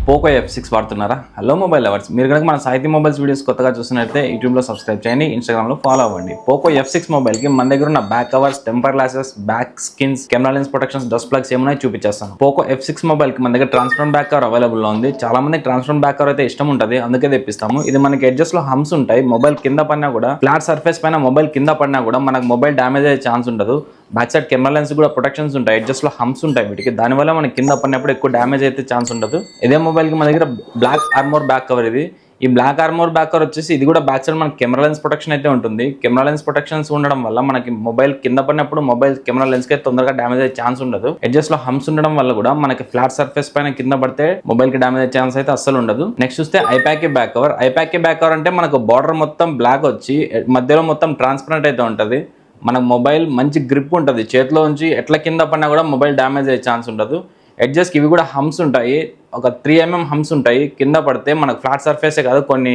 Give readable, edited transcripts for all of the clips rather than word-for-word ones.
Poco F6 వాడుతున్నారా? Hello mobile lovers, మీరు కనుక మన సాహితీ మొబైల్స్ వీడియోస్ కొత్తగా చూస్తున్నట్లయితే యూట్యూబ్లో సబ్స్క్రైబ్ చేయండి, ఇన్స్టాగ్రామ్లో ఫాలో అవ్వండి. పోకో F6 మొబైల్కి మన దగ్గర ఉన్న back covers, temper glasses, back skins, camera lens protections, dust plugs ఏమైనా చూపించేస్తాను. పోకో F6 మొబైల్కి మన దగ్గర ట్రాన్స్పరెంట్ బ్యాక్ కవర్ అవైలబుల్లో ఉంది. చాలా మందికి ట్రాన్స్పరెంట్ బ్యాక్ కవర్ అయితే ఇష్టం ఉంటుంది, అందుకే తెప్పిస్తాము. ఇది మనకి ఎడ్జెస్ లో హమ్స్ ఉంటాయి. మొబైల్ కింద పడినా కూడా, ఫ్లాట్ సర్ఫేస్ పైన మొబైల్ కింద పడినా కూడా మనకు మొబైల్ డ్యామేజ్ అయ్యే ఛాన్స్ ఉండదు. బ్యాక్ సైడ్ కెమెరా లెన్స్ కూడా ప్రొటెక్షన్స్ ఉంటాయి, ఎడ్జెస్ లో హమ్స్ ఉంటాయి వీటికి. దానివల్ల మనకి కింద పడినప్పుడు ఎక్కువ డ్యామేజ్ అయితే ఛాన్స్ ఉండదు. ఇదే మొబైల్ కి మన దగ్గర బ్లాక్ ఆర్మోర్ బ్యాక్ కవర్ ఇది. ఈ బ్లాక్ ఆర్మోర్ బ్యాక్ కవర్ వచ్చేసి ఇది కూడా బ్యాక్ సైడ్ మనకి కెమెరా లెన్స్ ప్రొటెక్షన్ అయితే ఉంటుంది. కెమెరా లెన్స్ ప్రొటెక్షన్స్ ఉండడం వల్ల మనకి మొబైల్ కింద పడినప్పుడు మొబైల్ కెమెరా లెన్స్ కి తొందరగా డ్యామేజ్ అయ్యే ఛాన్స్ ఉండదు. ఎడ్జెస్ లో హమ్స్ ఉండడం వల్ల కూడా మనకి ఫ్లాట్ సర్ఫేస్ పైన కింద పడితే మొబైల్ కి డ్యామేజ్ అయ్యే ఛాన్స్ అయితే అస్సలు ఉండదు. నెక్స్ట్ చూస్తే ఐపాక్ బ్యాక్ కవర్. ఐపాక్ బ్యాక్ కవర్ అంటే మనకు బార్డర్ మొత్తం బ్లాక్ వచ్చి మధ్యలో మొత్తం ట్రాన్స్పరెంట్ అయితే ఉంటుంది. మనకు మొబైల్ మంచి గ్రిప్ ఉంటుంది, చేతిలో ఉంచి ఎట్లా కింద పడినా కూడా మొబైల్ డ్యామేజ్ అయ్యే ఛాన్స్ ఉండదు. ఎడ్జెస్కి ఇవి కూడా హమ్స్ ఉంటాయి, ఒక 3 mm హమ్స్ ఉంటాయి. కింద పడితే మనకు ఫ్లాట్ సర్ఫేసే కాదు, కొన్ని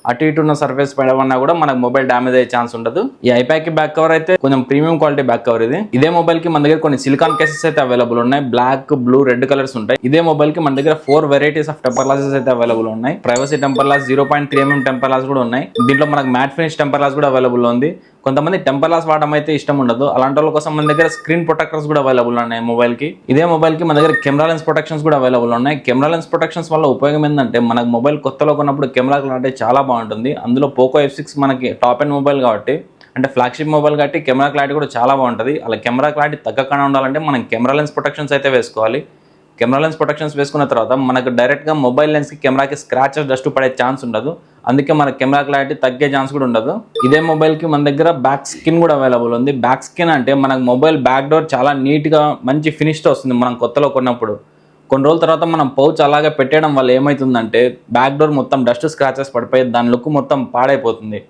అటు ఇటు ఉన్న సర్ఫేస్ పడవన్నా కూడా మనకు మొబైల్ డ్యామేజ్ అయ్యే ఛాన్స్ ఉండదు. ఈ ఐపాక్ బ్యాక్ కవర్ అయితే కొంచెం ప్రీమియం క్వాలిటీ బ్యాక్ కవర్ ఇది. ఇదే మొబైల్ కి మన దగ్గర కొన్ని సిలికాన్ కేసెస్ అయితే అవైలబుల్ ఉన్నాయి. బ్లాక్, బ్లూ, రెడ్ కలర్స్ ఉంటాయి. ఇదే మొబైల్ కి మన దగ్గర 4 వెరైటీస్ ఆఫ్ టెంపర్ గ్లాసెస్ అయితే అవైలబుల్ ఉన్నాయి. Privacy temper glass, 0.3 mm temper glass కూడా ఉన్నాయి. దీంట్లో మనకు మ్యాట్ ఫినిష్ టెంపర్ గ్లాస్ కూడా అవైలబుల్ ఉంది. కొంతమంది టెంపర్ గ్లాస్ వాడడం అయితే ఇష్టం ఉండదు, అలాంటి వాళ్ళ కోసం మన దగ్గర స్క్రీన్ ప్రొటెక్టర్స్ కూడా అవైలబుల్ ఉన్నాయి మొబైల్ కి. ఇదే మొబైల్ కి మన దగ్గర కెమెరా లెన్స్ ప్రొటెక్షన్స్ కూడా అవైలబుల్ ఉన్నాయి. కెమెరా లెన్స్ ప్రొటెక్షన్స్ వల్ల ఉపయోగం ఏంటంటే, మనకు మొబైల్ కొత్తలో కొన్నప్పుడు కెమెరా క్లారిటీ చాలా బాగుంటుంది. అందులో పోకో F6 మనకి టాప్ ఎండ్ మొబైల్ కాబట్టి, అంటే ఫ్లాగ్షిప్ మొబైల్ కాబట్టి కెమెరా క్లారిటీ కూడా చాలా బాగుంటుంది. అలా కెమెరా క్లారిటీ తగ్గకుండా ఉండాలంటే మనం కెమెరా లెన్స్ ప్రొటెక్షన్స్ అయితే వేసుకోవాలి. కెమెరా లెన్స్ ప్రొటెక్షన్స్ వేసుకున్న తర్వాత మనకు డైరెక్ట్గా మొబైల్ లెన్స్కి, కెమెరాకి స్క్రాచెస్, డస్ట్ పడే ఛాన్స్ ఉండదు. అందుకే మన కెమెరా క్లారిటీ తగ్గే ఛాన్స్ కూడా ఉండదు. ఇదే మొబైల్కి మన దగ్గర బ్యాక్ స్కిన్ కూడా అవైలబుల్ ఉంది. బ్యాక్ స్కిన్ అంటే మనకు మొబైల్ బ్యాక్ డోర్ చాలా నీట్గా మంచి ఫినిష్తో వస్తుంది మనం కొత్తలో కొన్నప్పుడు. కొన్ని రోజుల తర్వాత మనం పౌచ్ అలాగే పెట్టేయడం వల్ల ఏమవుతుందంటే, బ్యాక్ డోర్ మొత్తం డస్ట్ స్క్రాచెస్ పడిపోయి దాని లుక్ మొత్తం పాడైపోతుంది.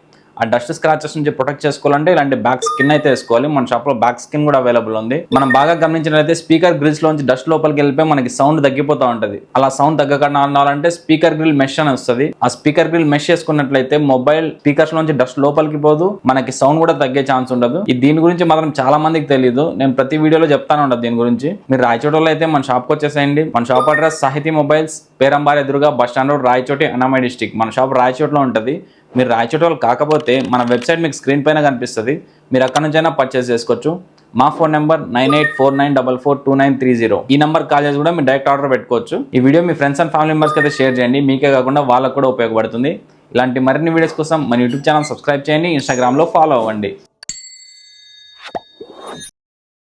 ఆ డస్ట్ స్క్రాచెస్ నుంచి ప్రొటెక్ట్ చేసుకోవాలంటే ఇలాంటి బ్యాక్ స్కిన్ అయితే వేసుకోవాలి. మన షాప్లో బ్యాక్ స్కిన్ కూడా అవైలబుల్ ఉంది. మనం బాగా గమనించినట్లయితే స్పీకర్ గ్రిల్స్ లోంచి డస్ట్ లోపలికి వెళ్ళిపోయి మనకి సౌండ్ తగ్గిపోతూ ఉంటుంది. అలా సౌండ్ తగ్గకుండా ఉండాలంటే స్పీకర్ గ్రిల్ మెష్ అని వస్తుంది. ఆ స్పీకర్ గ్రిల్ మెష్ చేసుకున్నట్లయితే మొబైల్ స్పీకర్స్ లోంచి డస్ట్ లోపలికి పోదు, మనకి సౌండ్ కూడా తగ్గే ఛాన్స్ ఉండదు. దీని గురించి మాత్రం చాలా మందికి తెలియదు, నేను ప్రతి వీడియోలో చెప్తాను ఉండదు దీని గురించి. మీరు రాయచోటలో అయితే మన షాప్కి వచ్చేసేయండి. మన షాప్ అడ్రస్ సాహితీ మొబైల్స్, పేరంబార్ ఎదురుగా bus stand road, Rayachoti, Annamayya district. మన షాప్ రాయచోటలో ఉంటుంది. మీరు రాయచోట కాకపోతే మన వెబ్సైట్ మీకు స్క్రీన్ పైన కనిపిస్తుంది, మీరు అక్కడ నుంచైనా పర్చేస్ చేసుకోవచ్చు. మా ఫోన్ నెంబర్ 9849442930. ఈ నెంబర్ కాల్ చేసి కూడా మీరు డైరెక్ట్ ఆర్డర్ పెట్టుకోవచ్చు. ఈ video me friends and family మెంబర్స్కి అయితే షేర్ చేయండి, మీకే కాకుండా వాళ్ళకు కూడా ఉపయోగపడుతుంది. ఇలాంటి మరిన్ని వీడియోస్ కోసం మన యూట్యూబ్ ఛానల్ సబ్స్క్రైబ్ చేయండి, ఇన్స్టాగ్రామ్లో ఫాలో అవ్వండి.